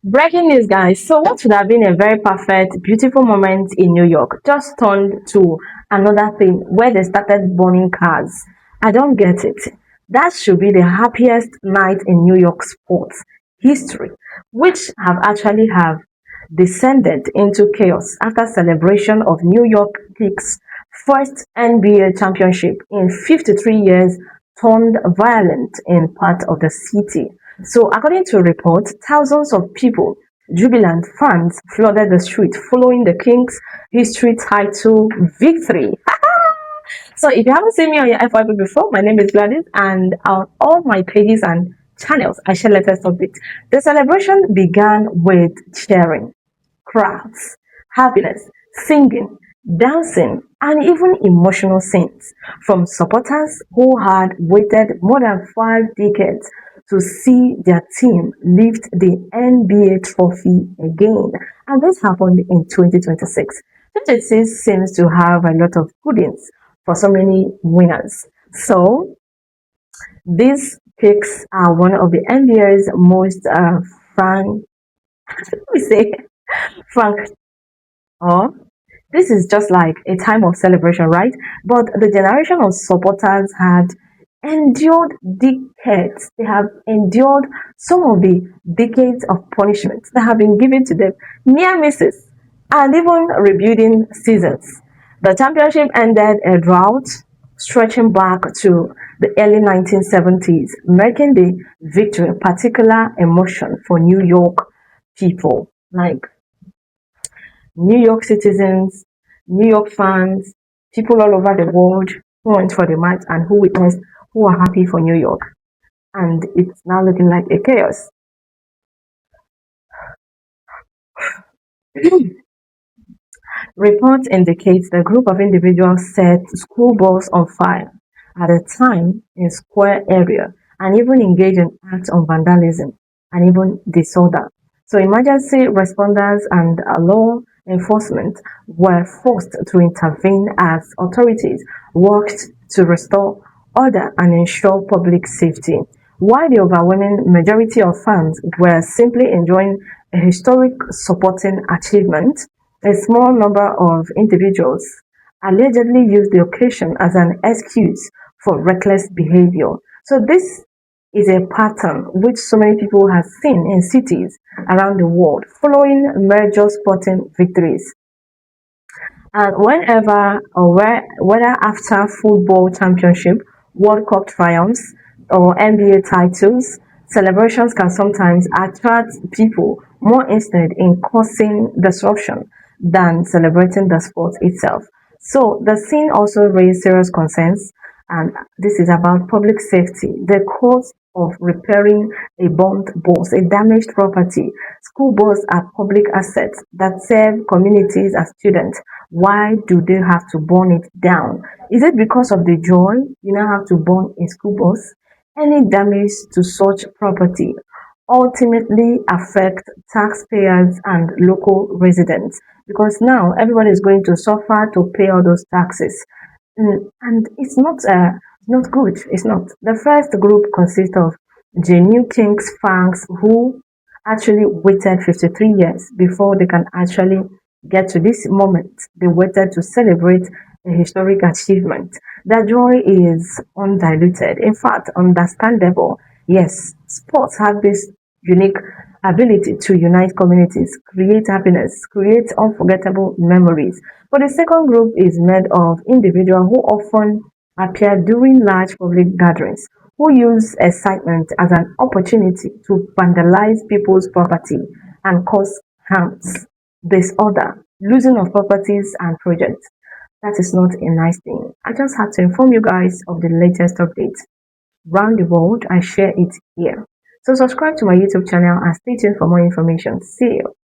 Breaking news, guys. So, what would have been a very perfect, beautiful moment in New York just turned to another thing where they started burning cars. I don't get it. That should be the happiest night in New York sports history, which have descended into chaos after celebration of New York Knicks' first NBA championship in 53 years turned violent in part of the city. So, according to reports, thousands of people, jubilant fans, flooded the street following the Kings' history title victory. So, if you haven't seen me on your FYP before, my name is Gladys, and on all my pages and channels, I share latest updates. The celebration began with cheering, crowds, happiness, singing, dancing, and even emotional scenes from supporters who had waited more than 5 decades to see their team lift the NBA trophy again. And this happened in 2026. 2026 seems to have a lot of goodies for so many winners. So, these picks are one of the NBA's most frank, let me say, frank or this is just like a time of celebration, right? But the generation of supporters had endured decades. They have endured some of the decades of punishment that have been given to them, near misses, and even rebuilding seasons. The championship ended a drought stretching back to the early 1970s, making the victory a particular emotion for New York people. Like New York citizens, New York fans, people all over the world who went for the match and who witnessed, who are happy for New York. And it's now looking like a chaos. Reports indicate the group of individuals set school bus on fire at a time in Square area and even engaged in acts of vandalism and even disorder. So emergency responders and law enforcement were forced to intervene as authorities worked to restore order and ensure public safety. While the overwhelming majority of fans were simply enjoying a historic sporting achievement, a small number of individuals allegedly used the occasion as an excuse for reckless behavior. So this is a pattern which so many people have seen in cities around the world following major sporting victories. And whenever or whether after football championship, World Cup triumphs, or NBA titles, celebrations can sometimes attract people more interested in causing disruption than celebrating the sport itself. So the scene also raised serious concerns, and this is about public safety, the cost of repairing a burnt bus, a damaged property. School buses are public assets that serve communities and students. Why do they have to burn it down? Is it because of the joy you now have to burn a school bus? Any damage to such property ultimately affect taxpayers and local residents because now everybody is going to suffer to pay all those taxes. And it's not good. It's not. The first group consists of genuine kings fans who actually waited 53 years before they can actually get to this moment. They waited to celebrate a historic achievement. Their joy is undiluted, in fact, understandable. Yes, sports have this unique ability to unite communities, create happiness, create unforgettable memories. But the second group is made of individuals who often appear during large public gatherings, who use excitement as an opportunity to vandalize people's property and cause harms, disorder, losing of properties and projects. That is not a nice thing. I just had to inform you guys of the latest updates. Round the world, I share it here. So subscribe to my YouTube channel and stay tuned for more information. See you.